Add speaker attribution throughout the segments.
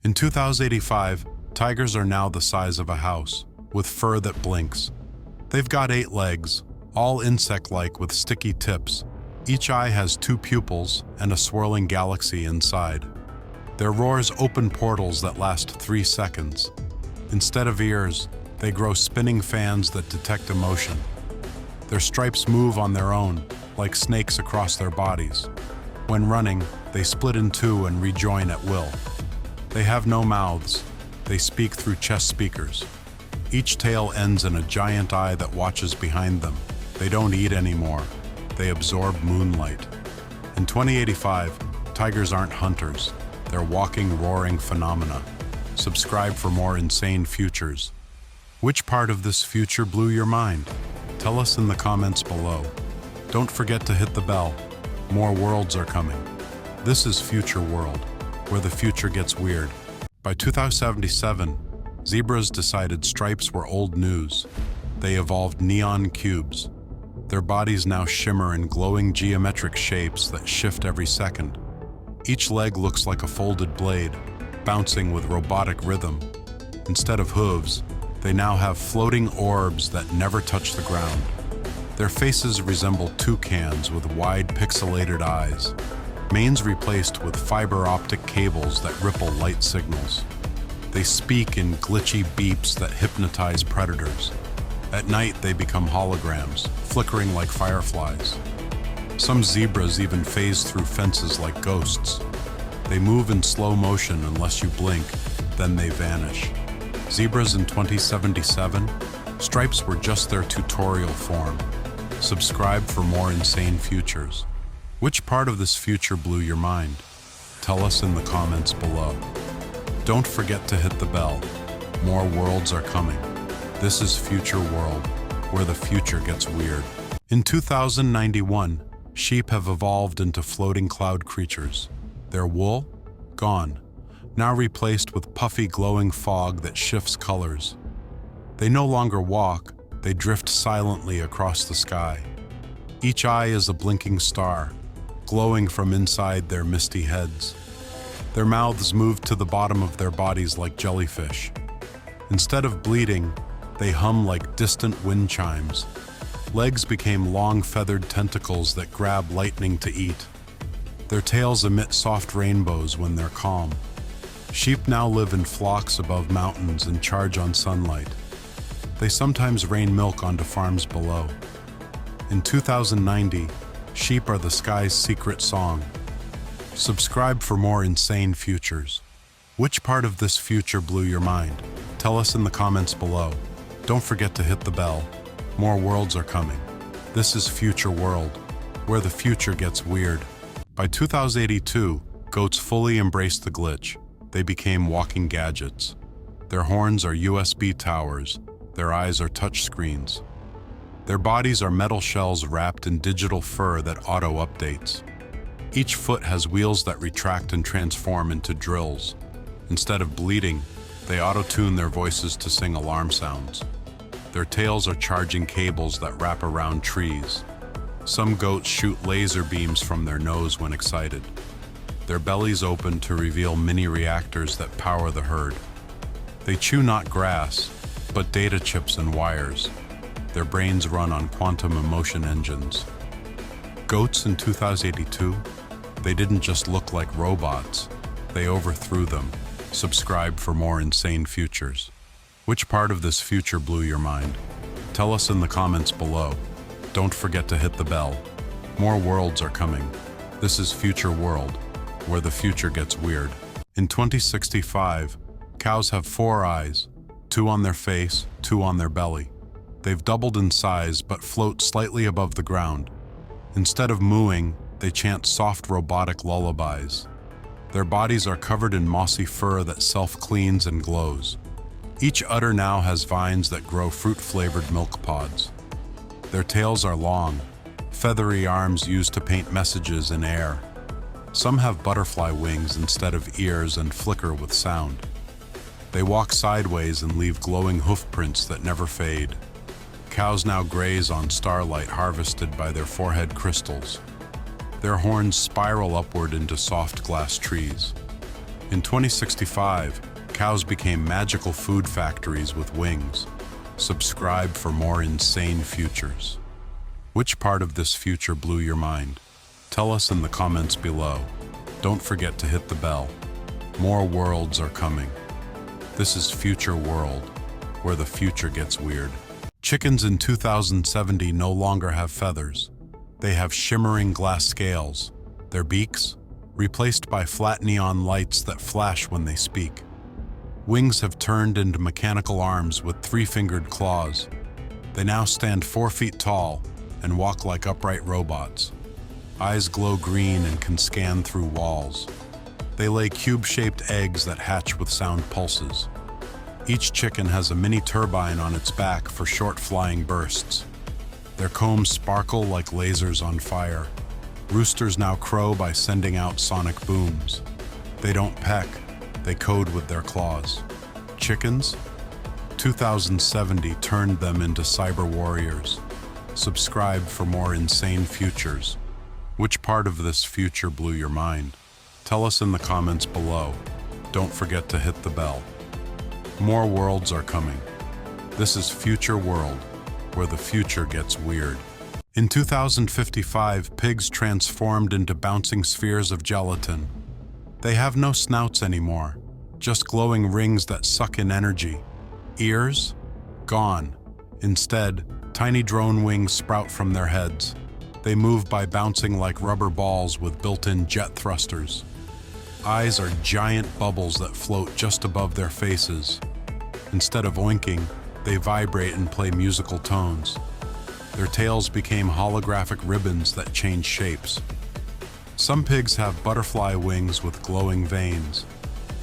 Speaker 1: In 2085, tigers are now the size of a house, with fur that blinks. They've got 8 legs, all insect-like with sticky tips. Each eye has 2 pupils and a swirling galaxy inside. Their roars open portals that last 3 seconds. Instead of ears, they grow spinning fans that detect emotion. Their stripes move on their own, like snakes across their bodies. When running, they split in 2 and rejoin at will. They have no mouths. They speak through chest speakers. Each tail ends in a giant eye that watches behind them. They don't eat anymore. They absorb moonlight. In 2085, tigers aren't hunters. They're walking, roaring phenomena. Subscribe for more insane futures. Which part of this future blew your mind? Tell us in the comments below. Don't forget to hit the bell. More worlds are coming. This is Future World, where the future gets weird. By 2077, zebras decided stripes were old news. They evolved neon cubes. Their bodies now shimmer in glowing geometric shapes that shift every second. Each leg looks like a folded blade, bouncing with robotic rhythm. Instead of hooves, they now have floating orbs that never touch the ground. Their faces resemble toucans with wide pixelated eyes, manes replaced with fiber optic cables that ripple light signals. They speak in glitchy beeps that hypnotize predators. At night, they become holograms, flickering like fireflies. Some zebras even phase through fences like ghosts. They move in slow motion unless you blink, then they vanish. Zebras in 2077, stripes were just their tutorial form. Subscribe for more insane futures. Which part of this future blew your mind? Tell us in the comments below. Don't forget to hit the bell. More worlds are coming. This is Future World, where the future gets weird. In 2091, sheep have evolved into floating cloud creatures. Their wool? Gone. Now replaced with puffy glowing fog that shifts colors. They no longer walk, they drift silently across the sky. Each eye is a blinking star, glowing from inside their misty heads. Their mouths move to the bottom of their bodies like jellyfish. Instead of bleeding, they hum like distant wind chimes. Legs became long feathered tentacles that grab lightning to eat. Their tails emit soft rainbows when they're calm. Sheep now live in flocks above mountains and charge on sunlight. They sometimes rain milk onto farms below. In 2090, sheep are the sky's secret song. Subscribe for more insane futures. Which part of this future blew your mind? Tell us in the comments below. Don't forget to hit the bell. More worlds are coming. This is Future World, where the future gets weird. By 2082, goats fully embraced the glitch. They became walking gadgets. Their horns are USB towers. Their eyes are touch screens. Their bodies are metal shells wrapped in digital fur that auto-updates. Each foot has wheels that retract and transform into drills. Instead of bleeding, they auto-tune their voices to sing alarm sounds. Their tails are charging cables that wrap around trees. Some goats shoot laser beams from their nose when excited. Their bellies open to reveal mini reactors that power the herd. They chew not grass, but data chips and wires. Their brains run on quantum emotion engines. Goats in 2082, they didn't just look like robots, they overthrew them. Subscribe for more insane futures. Which part of this future blew your mind? Tell us in the comments below. Don't forget to hit the bell. More worlds are coming. This is Future World, where the future gets weird. In 2065, cows have 4 eyes, 2 on their face, 2 on their belly. They've doubled in size but float slightly above the ground. Instead of mooing, they chant soft robotic lullabies. Their bodies are covered in mossy fur that self-cleans and glows. Each udder now has vines that grow fruit-flavored milk pods. Their tails are long, feathery arms used to paint messages in air. Some have butterfly wings instead of ears and flicker with sound. They walk sideways and leave glowing hoof prints that never fade. Cows now graze on starlight harvested by their forehead crystals. Their horns spiral upward into soft glass trees. In 2065, cows became magical food factories with wings. Subscribe for more insane futures. Which part of this future blew your mind? Tell us in the comments below. Don't forget to hit the bell. More worlds are coming. This is Future World, where the future gets weird. Chickens in 2070 no longer have feathers. They have shimmering glass scales. Their beaks, replaced by flat neon lights that flash when they speak. Wings have turned into mechanical arms with 3-fingered claws. They now stand 4 feet tall and walk like upright robots. Eyes glow green and can scan through walls. They lay cube-shaped eggs that hatch with sound pulses. Each chicken has a mini turbine on its back for short flying bursts. Their combs sparkle like lasers on fire. Roosters now crow by sending out sonic booms. They don't peck, they code with their claws. Chickens? 2070 turned them into cyber warriors. Subscribe for more insane futures. Which part of this future blew your mind? Tell us in the comments below. Don't forget to hit the bell. More worlds are coming. This is Future World, where the future gets weird. In 2055, pigs transformed into bouncing spheres of gelatin. They have no snouts anymore, just glowing rings that suck in energy. Ears? Gone. Instead, tiny drone wings sprout from their heads. They move by bouncing like rubber balls with built-in jet thrusters. Eyes are giant bubbles that float just above their faces. Instead of oinking, they vibrate and play musical tones. Their tails became holographic ribbons that change shapes. Some pigs have butterfly wings with glowing veins.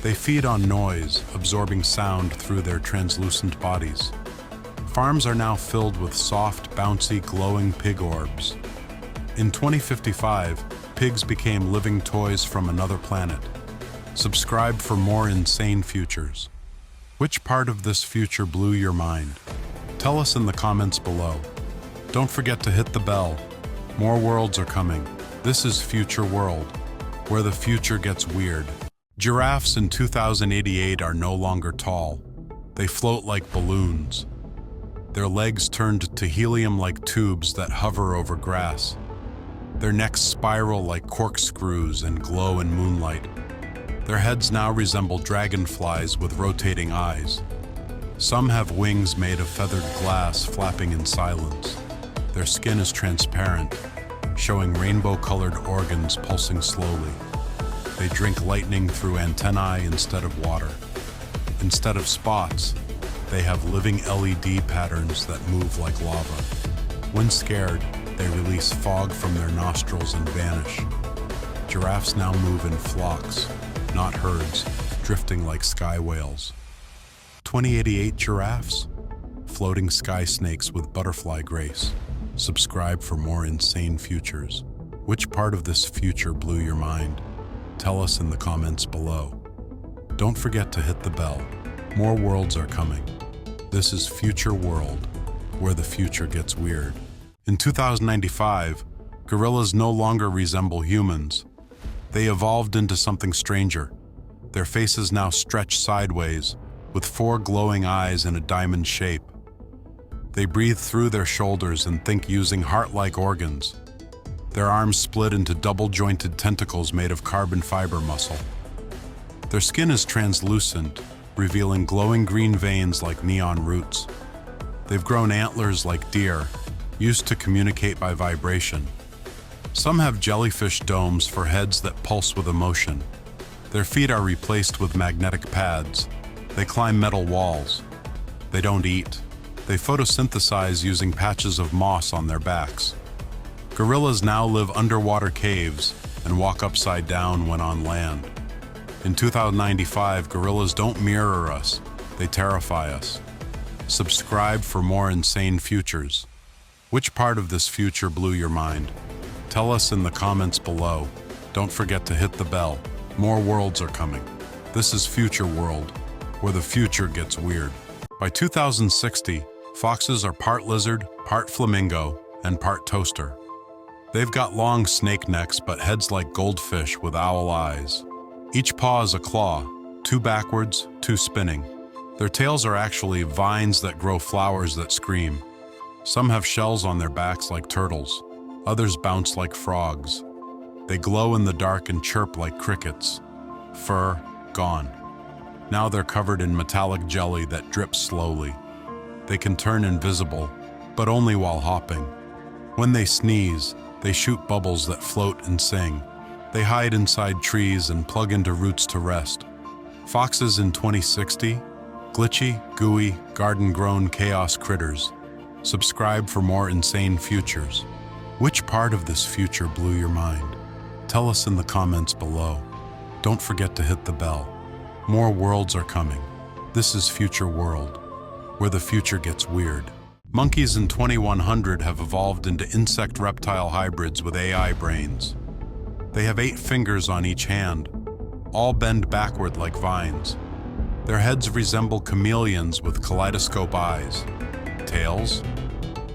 Speaker 1: They feed on noise, absorbing sound through their translucent bodies. Farms are now filled with soft, bouncy, glowing pig orbs. In 2055, pigs became living toys from another planet. Subscribe for more insane futures. Which part of this future blew your mind? Tell us in the comments below. Don't forget to hit the bell. More worlds are coming. This is Future World, where the future gets weird. Giraffes in 2088 are no longer tall. They float like balloons. Their legs turned to helium-like tubes that hover over grass. Their necks spiral like corkscrews and glow in moonlight. Their heads now resemble dragonflies with rotating eyes. Some have wings made of feathered glass flapping in silence. Their skin is transparent, showing rainbow-colored organs pulsing slowly. They drink lightning through antennae instead of water. Instead of spots, they have living LED patterns that move like lava. When scared, they release fog from their nostrils and vanish. Giraffes now move in flocks, not herds, drifting like sky whales. 2088 giraffes? Floating sky snakes with butterfly grace. Subscribe for more insane futures. Which part of this future blew your mind? Tell us in the comments below. Don't forget to hit the bell. More worlds are coming. This is Future World, where the future gets weird. In 2095, gorillas no longer resemble humans. They evolved into something stranger. Their faces now stretch sideways, with 4 glowing eyes in a diamond shape. They breathe through their shoulders and think using heart-like organs. Their arms split into double-jointed tentacles made of carbon fiber muscle. Their skin is translucent, revealing glowing green veins like neon roots. They've grown antlers like deer, used to communicate by vibration. Some have jellyfish domes for heads that pulse with emotion. Their feet are replaced with magnetic pads. They climb metal walls. They don't eat. They photosynthesize using patches of moss on their backs. Gorillas now live underwater caves and walk upside down when on land. In 2095, gorillas don't mirror us, they terrify us. Subscribe for more insane futures. Which part of this future blew your mind? Tell us in the comments below. Don't forget to hit the bell. More worlds are coming. This is Future World, where the future gets weird. By 2060, foxes are part lizard, part flamingo, and part toaster. They've got long snake necks but heads like goldfish with owl eyes. Each paw is a claw, two backwards, two spinning. Their tails are actually vines that grow flowers that scream. Some have shells on their backs like turtles. Others bounce like frogs. They glow in the dark and chirp like crickets. Fur, gone. Now they're covered in metallic jelly that drips slowly. They can turn invisible, but only while hopping. When they sneeze, they shoot bubbles that float and sing. They hide inside trees and plug into roots to rest. Foxes in 2060, glitchy, gooey, garden-grown chaos critters. Subscribe for more insane futures. Which part of this future blew your mind? Tell us in the comments below. Don't forget to hit the bell. More worlds are coming. This is Future World, where the future gets weird. Monkeys in 2100 have evolved into insect-reptile hybrids with AI brains. They have 8 fingers on each hand, all bend backward like vines. Their heads resemble chameleons with kaleidoscope eyes. Tails?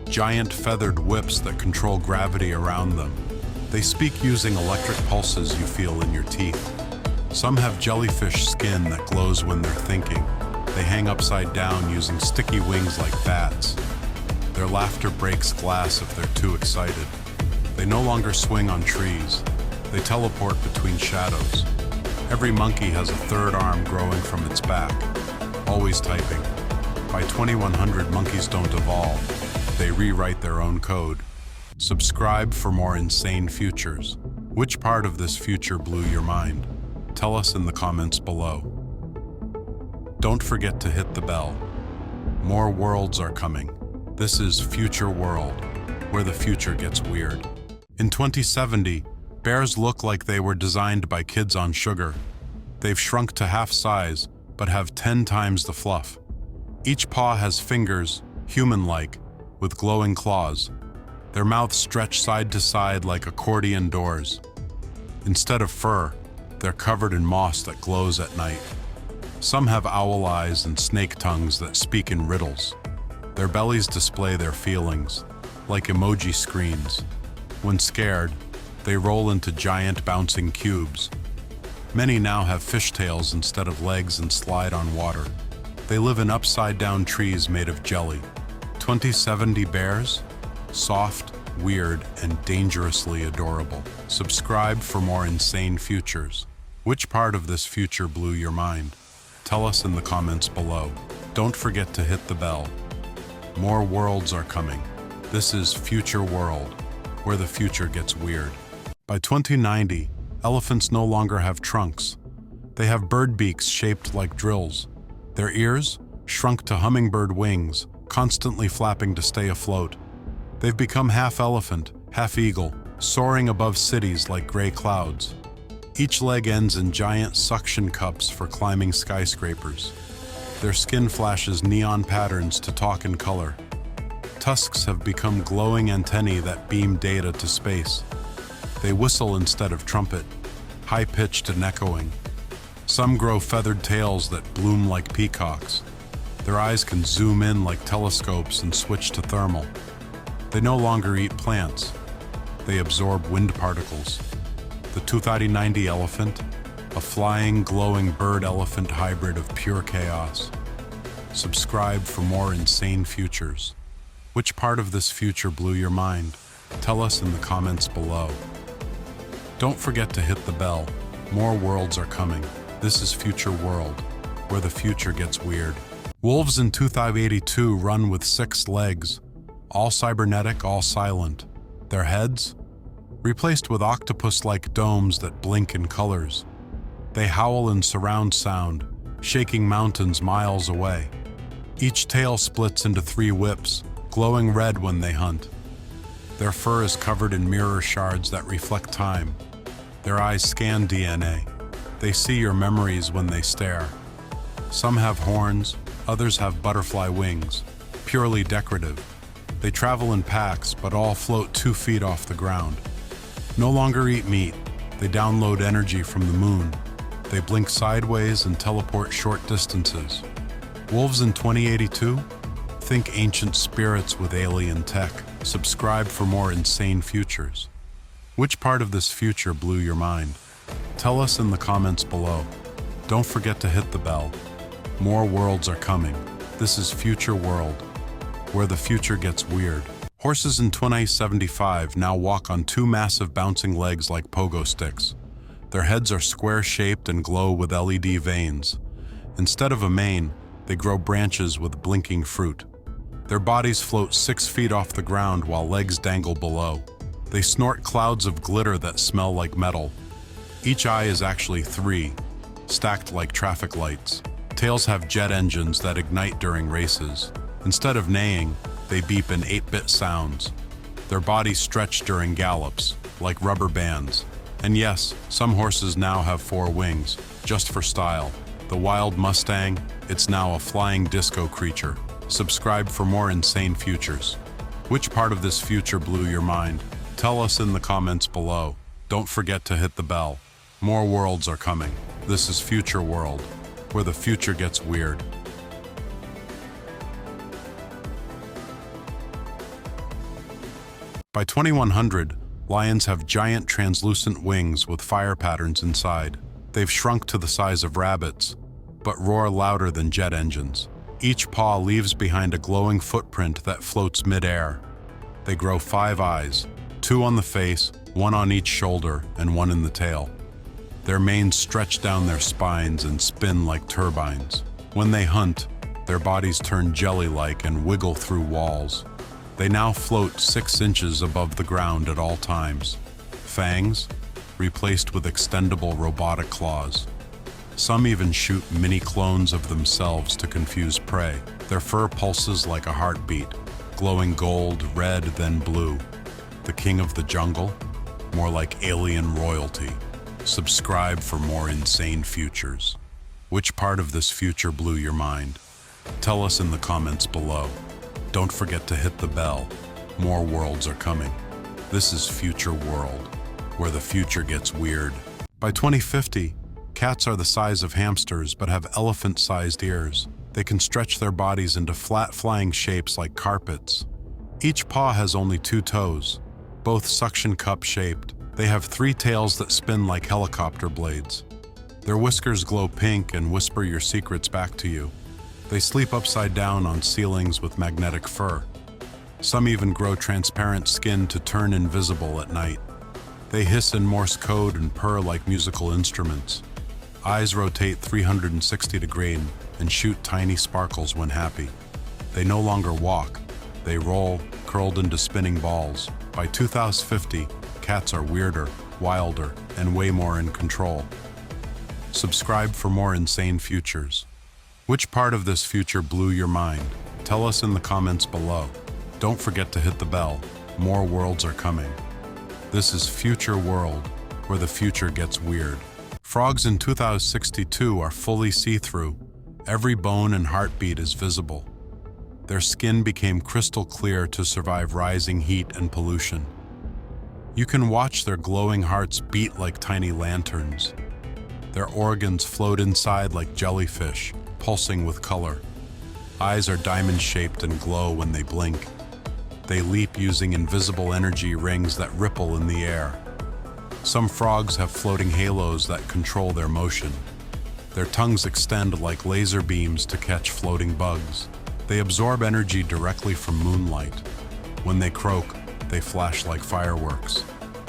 Speaker 1: Giant feathered whips that control gravity around them. They speak using electric pulses you feel in your teeth. Some have jellyfish skin that glows when they're thinking. They hang upside down using sticky wings like bats. Their laughter breaks glass if they're too excited. They no longer swing on trees. They teleport between shadows. Every monkey has a third arm growing from its back, always typing. By 2100, monkeys don't evolve. They rewrite their own code. Subscribe for more insane futures. Which part of this future blew your mind? Tell us in the comments below. Don't forget to hit the bell. More worlds are coming. This is Future World, where the future gets weird. In 2070, bears look like they were designed by kids on sugar. They've shrunk to half size, but have 10 times the fluff. Each paw has fingers, human-like, with glowing claws. Their mouths stretch side to side like accordion doors. Instead of fur, they're covered in moss that glows at night. Some have owl eyes and snake tongues that speak in riddles. Their bellies display their feelings, like emoji screens. When scared, they roll into giant bouncing cubes. Many now have fishtails instead of legs and slide on water. They live in upside-down trees made of jelly. 2070 bears? Soft, weird, and dangerously adorable. Subscribe for more insane futures. Which part of this future blew your mind? Tell us in the comments below. Don't forget to hit the bell. More worlds are coming. This is Future World, where the future gets weird. By 2090, elephants no longer have trunks. They have bird beaks shaped like drills. Their ears, shrunk to hummingbird wings, constantly flapping to stay afloat. They've become half elephant, half eagle, soaring above cities like gray clouds. Each leg ends in giant suction cups for climbing skyscrapers. Their skin flashes neon patterns to talk in color. Tusks have become glowing antennae that beam data to space. They whistle instead of trumpet, high-pitched and echoing. Some grow feathered tails that bloom like peacocks. Their eyes can zoom in like telescopes and switch to thermal. They no longer eat plants. They absorb wind particles. The 2090 elephant, a flying, glowing bird-elephant hybrid of pure chaos. Subscribe for more insane futures. Which part of this future blew your mind? Tell us in the comments below. Don't forget to hit the bell. More worlds are coming. This is Future World, where the future gets weird. Wolves in 2082 run with 6 legs, all cybernetic, all silent. Their heads? Replaced with octopus-like domes that blink in colors. They howl in surround sound, shaking mountains miles away. Each tail splits into 3 whips, glowing red when they hunt. Their fur is covered in mirror shards that reflect time. Their eyes scan DNA. They see your memories when they stare. Some have horns, others have butterfly wings, purely decorative. They travel in packs, but all float 2 feet off the ground. No longer eat meat. They download energy from the moon. They blink sideways and teleport short distances. Wolves in 2082? Think ancient spirits with alien tech. Subscribe for more insane futures. Which part of this future blew your mind? Tell us in the comments below. Don't forget to hit the bell. More worlds are coming. This is Future World, where the future gets weird. Horses in 2075 now walk on two massive bouncing legs like pogo sticks. Their heads are square-shaped and glow with LED veins. Instead of a mane, they grow branches with blinking fruit. Their bodies float 6 feet off the ground while legs dangle below. They snort clouds of glitter that smell like metal. Each eye is actually 3, stacked like traffic lights. Tails have jet engines that ignite during races. Instead of neighing, they beep in 8-bit sounds. Their bodies stretch during gallops, like rubber bands. And yes, some horses now have 4 wings, just for style. The wild Mustang, it's now a flying disco creature. Subscribe for more insane futures. Which part of this future blew your mind? Tell us in the comments below. Don't forget to hit the bell. More worlds are coming. This is Future World, where the future gets weird. By 2100, lions have giant translucent wings with fire patterns inside. They've shrunk to the size of rabbits, but roar louder than jet engines. Each paw leaves behind a glowing footprint that floats mid-air. They grow 5 eyes, 2 on the face, 1 on each shoulder, and 1 in the tail. Their manes stretch down their spines and spin like turbines. When they hunt, their bodies turn jelly-like and wiggle through walls. They now float 6 inches above the ground at all times. Fangs, replaced with extendable robotic claws. Some even shoot mini clones of themselves to confuse prey. Their fur pulses like a heartbeat, glowing gold, red, then blue. The king of the jungle? More like alien royalty. Subscribe for more insane futures. Which part of this future blew your mind? Tell us in the comments below. Don't forget to hit the bell. More worlds are coming. This is Future World, where the future gets weird. By 2050, cats are the size of hamsters but have elephant-sized ears. They can stretch their bodies into flat flying shapes like carpets. Each paw has only 2 toes, both suction cup shaped. They have 3 tails that spin like helicopter blades. Their whiskers glow pink and whisper your secrets back to you. They sleep upside down on ceilings with magnetic fur. Some even grow transparent skin to turn invisible at night. They hiss in Morse code and purr like musical instruments. Eyes rotate 360 degrees and shoot tiny sparkles when happy. They no longer walk. They roll, curled into spinning balls. By 2050, cats are weirder, wilder, and way more in control. Subscribe for more insane futures. Which part of this future blew your mind? Tell us in the comments below. Don't forget to hit the bell. More worlds are coming. This is Future World, where the future gets weird. Frogs in 2062 are fully see-through. Every bone and heartbeat is visible. Their skin became crystal clear to survive rising heat and pollution. You can watch their glowing hearts beat like tiny lanterns. Their organs float inside like jellyfish, pulsing with color. Eyes are diamond-shaped and glow when they blink. They leap using invisible energy rings that ripple in the air. Some frogs have floating halos that control their motion. Their tongues extend like laser beams to catch floating bugs. They absorb energy directly from moonlight. When they croak, they flash like fireworks.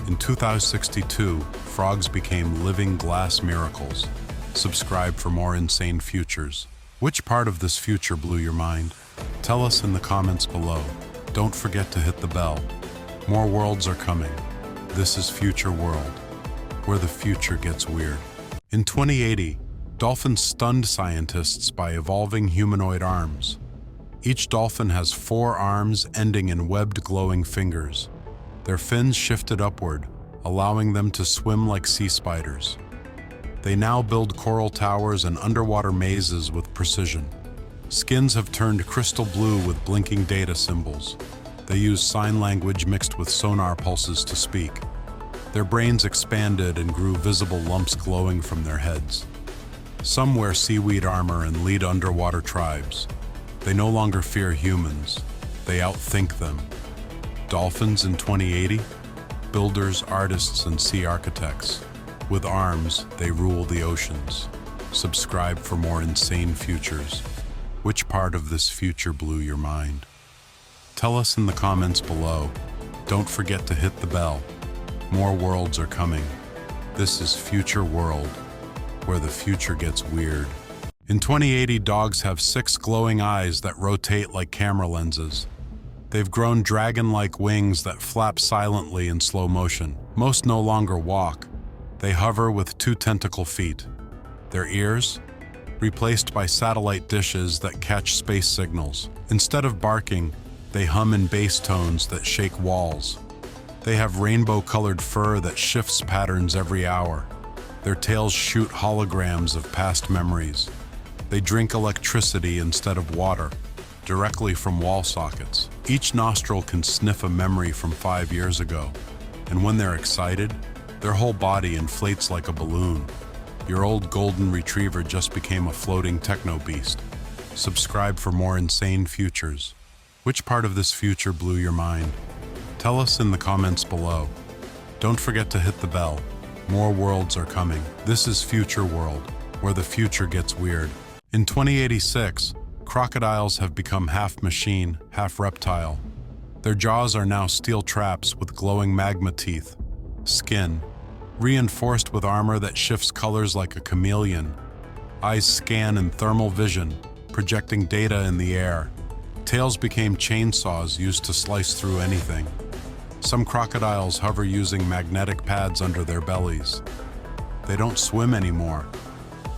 Speaker 1: In 2062, frogs became living glass miracles. Subscribe for more insane futures. Which part of this future blew your mind? Tell us in the comments below. Don't forget to hit the bell. More worlds are coming. This is Future World, where the future gets weird. In 2080, dolphins stunned scientists by evolving humanoid arms. Each dolphin has 4 arms ending in webbed glowing fingers. Their fins shifted upward, allowing them to swim like sea spiders. They now build coral towers and underwater mazes with precision. Skins have turned crystal blue with blinking data symbols. They use sign language mixed with sonar pulses to speak. Their brains expanded and grew visible lumps glowing from their heads. Some wear seaweed armor and lead underwater tribes. They no longer fear humans. They outthink them. Dolphins in 2080? Builders, artists, and sea architects. With arms, they rule the oceans. Subscribe for more insane futures. Which part of this future blew your mind? Tell us in the comments below. Don't forget to hit the bell. More worlds are coming. This is Future World, where the future gets weird. In 2080, dogs have 6 glowing eyes that rotate like camera lenses. They've grown dragon-like wings that flap silently in slow motion. Most no longer walk. They hover with 2 tentacle feet. Their ears? Replaced by satellite dishes that catch space signals. Instead of barking, they hum in bass tones that shake walls. They have rainbow-colored fur that shifts patterns every hour. Their tails shoot holograms of past memories. They drink electricity instead of water, directly from wall sockets. Each nostril can sniff a memory from 5 years ago. And when they're excited, their whole body inflates like a balloon. Your old golden retriever just became a floating techno beast. Subscribe for more insane futures. Which part of this future blew your mind? Tell us in the comments below. Don't forget to hit the bell. More worlds are coming. This is Future World, where the future gets weird. In 2086, crocodiles have become half machine, half reptile. Their jaws are now steel traps with glowing magma teeth. Skin, reinforced with armor that shifts colors like a chameleon. Eyes scan in thermal vision, projecting data in the air. Tails became chainsaws used to slice through anything. Some crocodiles hover using magnetic pads under their bellies. They don't swim anymore.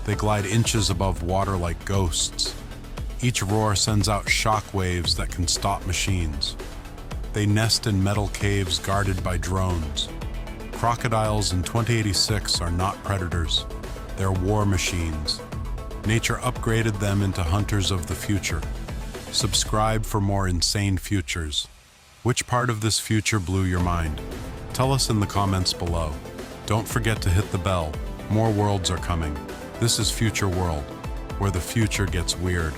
Speaker 1: They glide inches above water like ghosts. Each roar sends out shock waves that can stop machines. They nest in metal caves guarded by drones. Crocodiles in 2086 are not predators. They're war machines. Nature upgraded them into hunters of the future. Subscribe for more insane futures. Which part of this future blew your mind? Tell us in the comments below. Don't forget to hit the bell. More worlds are coming. This is Future World, where the future gets weird.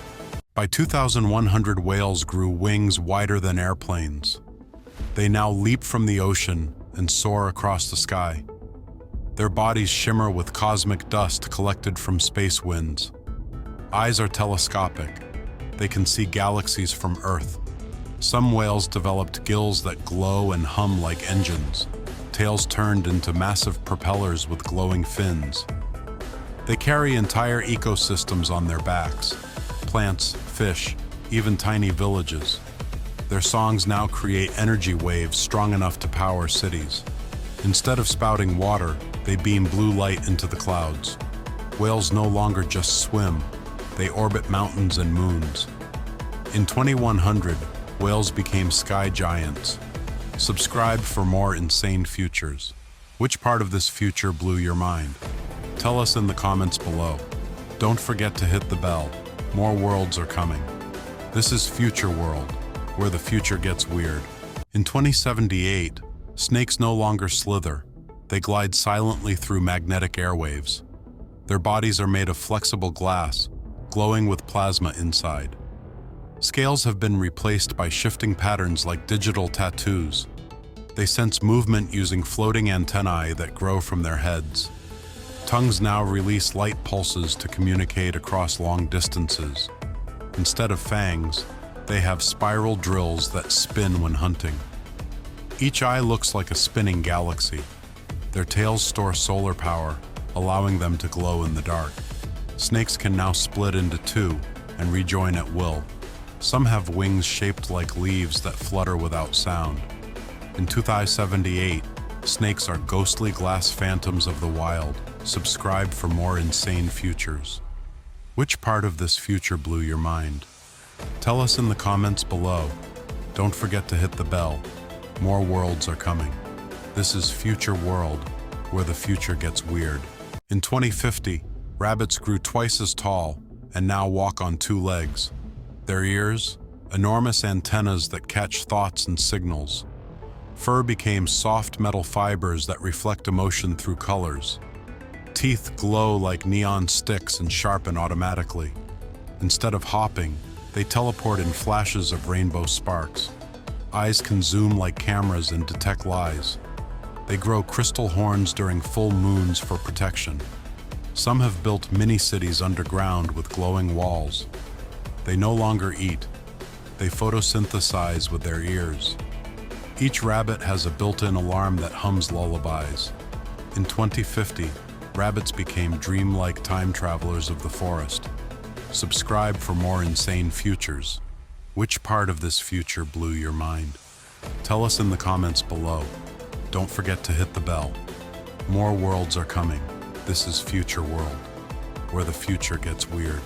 Speaker 1: By 2100, whales grew wings wider than airplanes. They now leap from the ocean and soar across the sky. Their bodies shimmer with cosmic dust collected from space winds. Eyes are telescopic. They can see galaxies from Earth. Some whales developed gills that glow and hum like engines, tails turned into massive propellers with glowing fins. They carry entire ecosystems on their backs, plants, fish, even tiny villages. Their songs now create energy waves strong enough to power cities. Instead of spouting water, they beam blue light into the clouds. Whales no longer just swim, they orbit mountains and moons. In 2100, whales became sky giants. Subscribe for more insane futures. Which part of this future blew your mind? Tell us in the comments below. Don't forget to hit the bell. More worlds are coming. This is Future World, where the future gets weird. In 2078, snakes no longer slither. They glide silently through magnetic airwaves. Their bodies are made of flexible glass, glowing with plasma inside. Scales have been replaced by shifting patterns like digital tattoos. They sense movement using floating antennae that grow from their heads. Tongues now release light pulses to communicate across long distances. Instead of fangs, they have spiral drills that spin when hunting. Each eye looks like a spinning galaxy. Their tails store solar power, allowing them to glow in the dark. Snakes can now split into 2 and rejoin at will. Some have wings shaped like leaves that flutter without sound. In 2078, snakes are ghostly glass phantoms of the wild. Subscribe for more insane futures. Which part of this future blew your mind? Tell us in the comments below. Don't forget to hit the bell. More worlds are coming. This is Future World, where the future gets weird. In 2050, rabbits grew twice as tall and now walk on 2 legs. Their ears, enormous antennas that catch thoughts and signals. Fur became soft metal fibers that reflect emotion through colors. Teeth glow like neon sticks and sharpen automatically. Instead of hopping, they teleport in flashes of rainbow sparks. Eyes can zoom like cameras and detect lies. They grow crystal horns during full moons for protection. Some have built mini-cities underground with glowing walls. They no longer eat. They photosynthesize with their ears. Each rabbit has a built-in alarm that hums lullabies. In 2050, rabbits became dreamlike time travelers of the forest. Subscribe for more insane futures. Which part of this future blew your mind? Tell us in the comments below. Don't forget to hit the bell. More worlds are coming. This is Future World, where the future gets weird.